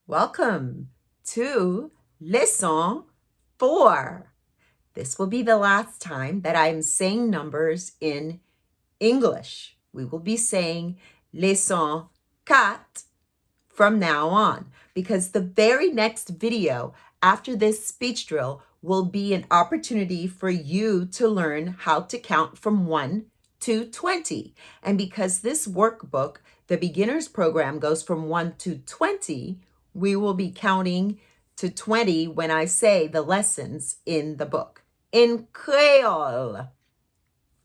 Welcome to Lesson 4. This will be the last time that I'm saying numbers in English. We will be saying Lesson 4 from now on because the very next video after this speech drill will be an opportunity for you to learn how to count from 1 to 20. And because this workbook, the beginner's program, goes from 1 to 20, we will be counting to 20 when I say the lessons in the book in Creole.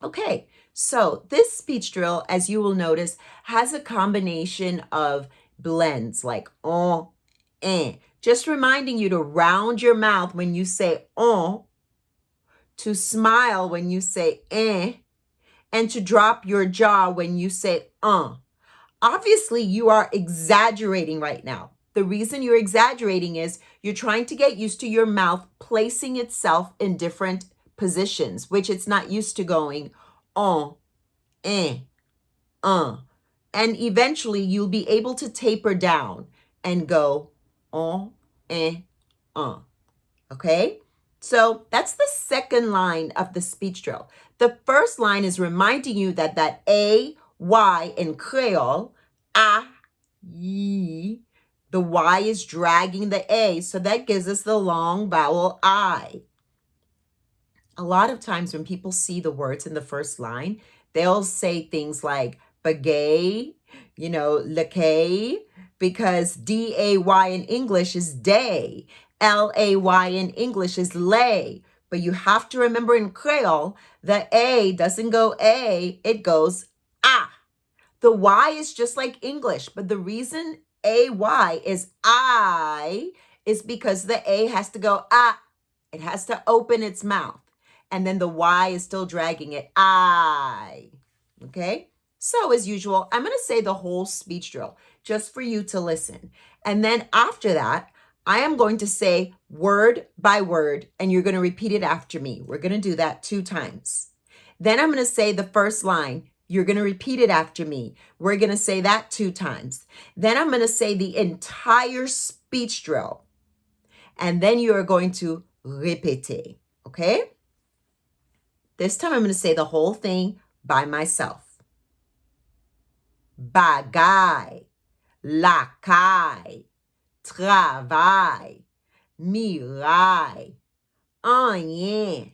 Okay, so this speech drill, as you will notice, has a combination of blends like on, en. Just reminding you to round your mouth when you say on, to smile when you say en, and to drop your jaw when you say un. Obviously, you are exaggerating right now. The reason you're exaggerating is you're trying to get used to your mouth placing itself in different positions, which it's not used to going on, en, un. And eventually you'll be able to taper down and go on, en, un. Okay? So that's the second line of the speech drill. The first line is reminding you that A, Y in Creole, a, yi, the Y is dragging the A, so that gives us the long vowel I. A lot of times when people see the words in the first line, they'll say things like bagay, lacay, because D-A-Y in English is day. L-A-Y in English is lay. But you have to remember in Creole, the A doesn't go A, it goes ah. The Y is just like English, but the reason A-Y is I is because the A has to go ah. It has to open its mouth. And then the Y is still dragging it. I. Okay? So as usual, I'm going to say the whole speech drill just for you to listen. And then after that, I am going to say word by word, and you're going to repeat it after me. We're going to do that 2 times. Then I'm going to say the first line. You're going to repeat it after me. We're going to say that 2 times. Then I'm going to say the entire speech drill. And then you are going to répéter. Okay? This time I'm going to say the whole thing by myself. Bagay, lakay, travail, miraille, onion,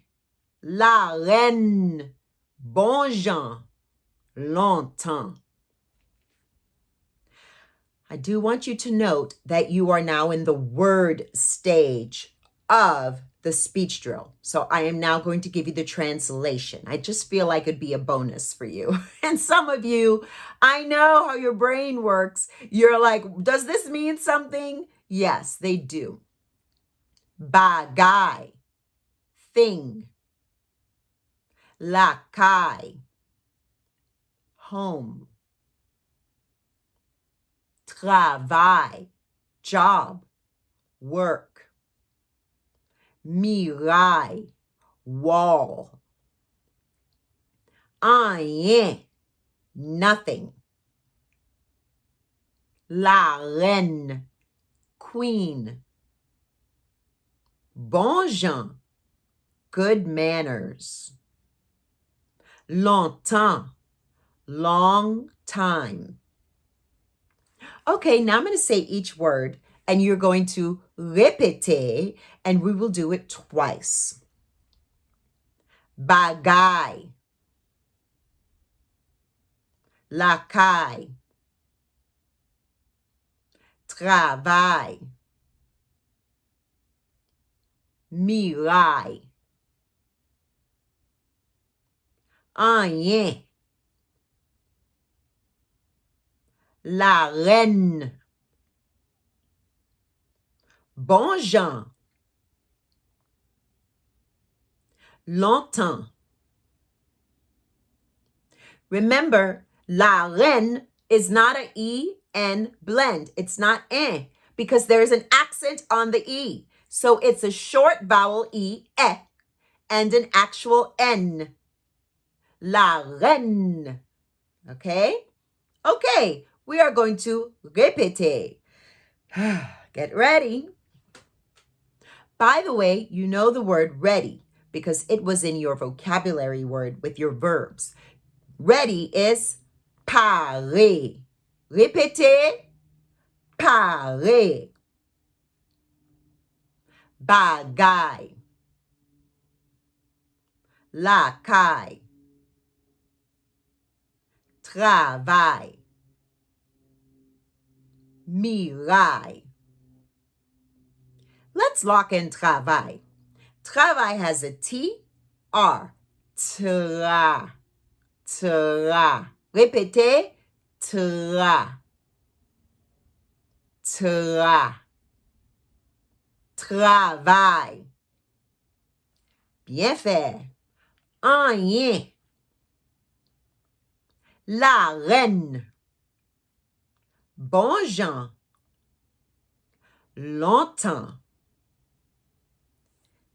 la reine, bon gens, longtemps. I do want you to note that you are now in the word stage of the speech drill. So I am now going to give you the translation. I just feel like it'd be a bonus for you. And some of you, I know how your brain works. You're like, does this mean something? Yes, they do. Bagay, thing. Lakay, home. Travail, job, work. Miraille, wall. Rien, nothing. La reine, queen. Bon gens, good manners. Longtemps, long time. Okay, now I'm going to say each word, and you're going to répéter, and we will do it twice. Bagay, lakay, travail, miraille, rien, la reine, bon gens, longtemps. Remember, la reine is not an E-N blend. It's not en because there's an accent on the E. So it's a short vowel E, and an actual N. La reine. Okay? Okay, we are going to répéter. Get ready. By the way, you know the word ready because it was in your vocabulary word with your verbs. Ready is parer. Répétez, parer. Bagaille. La caille. Travail. Miraille. Let's lock in travail. Travail has a T, R. Tra. Tra. Répétez, tra. Tra. Travail. Bien fait. Rien. La reine. Bon Jean. Longtemps.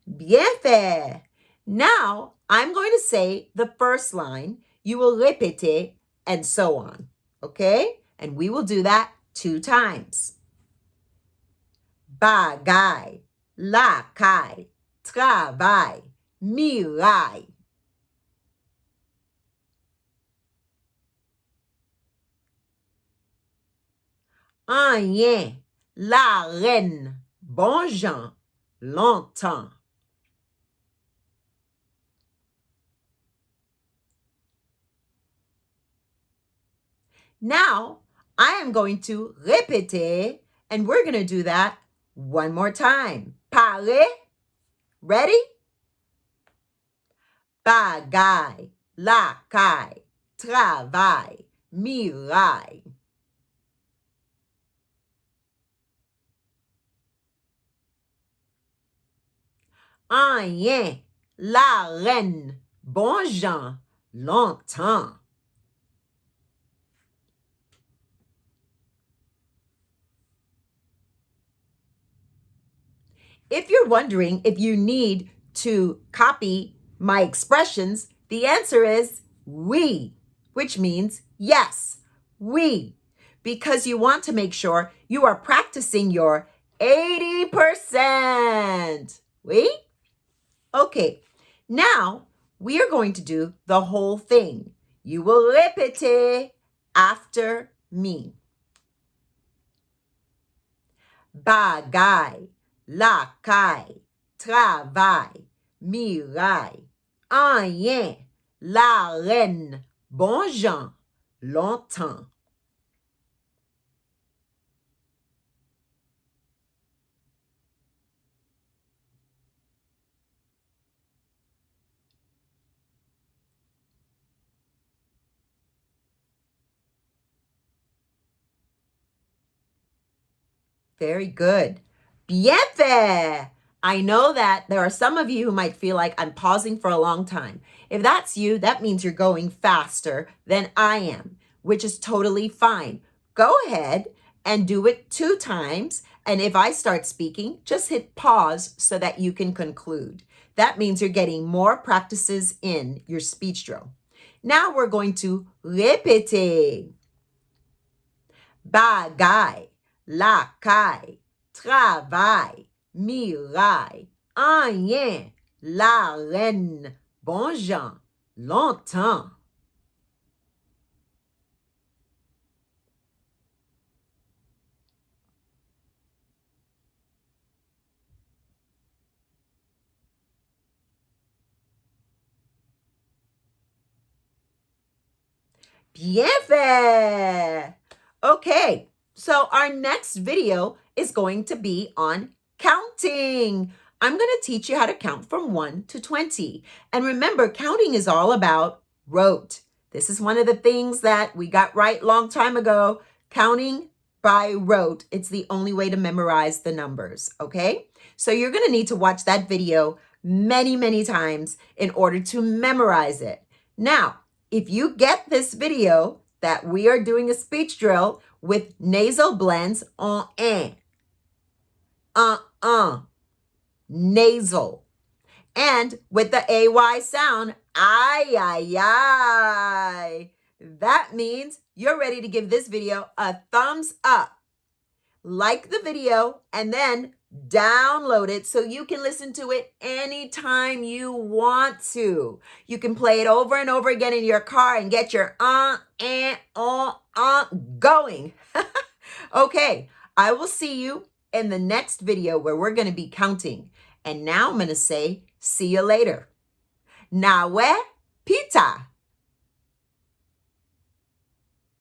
Bien fait. Now, I'm going to say the first line. You will répéter and so on. Okay? And we will do that 2 times. Bagaille, la caille, travail, miraille. Rien, la reine, bon Jean, longtemps. Now, I am going to répéter, and we're going to do that one more time. Parler. Ready? Bagaille, la caille, travail, miraille. Rien, la reine, bon Jean, longtemps. If you're wondering if you need to copy my expressions, the answer is oui, which means yes, oui, because you want to make sure you are practicing your 80%. Oui? Okay, now we are going to do the whole thing. You will répéter after me. Bagaille, la caille, travail, miraille, rien, la reine, bon Jean, longtemps. Very good. Bien fait. I know that there are some of you who might feel like I'm pausing for a long time. If that's you, that means you're going faster than I am, which is totally fine. Go ahead and do it 2 times. And if I start speaking, just hit pause so that you can conclude. That means you're getting more practices in your speech drill. Now we're going to répéter. Bagaille, la caille, travail, miraille, rien, la reine, bon Jean, longtemps. Bien fait. Okay, so our next video is going to be on counting. I'm going to teach you how to count from 1 to 20. And remember, counting is all about rote. This is one of the things that we got right long time ago. Counting by rote. It's the only way to memorize the numbers, okay? So you're going to need to watch that video many, many times in order to memorize it. Now, if you get this video that we are doing a speech drill with nasal blends on nasal, and with the AY sound, ay. That means you're ready to give this video a thumbs up. like the video, and then download it so you can listen to it anytime you want to. You can play it over and over again in your car and get your going. Okay, I will see you in the next video where we're going to be counting. And now I'm going to say, see you later. Nawe pita.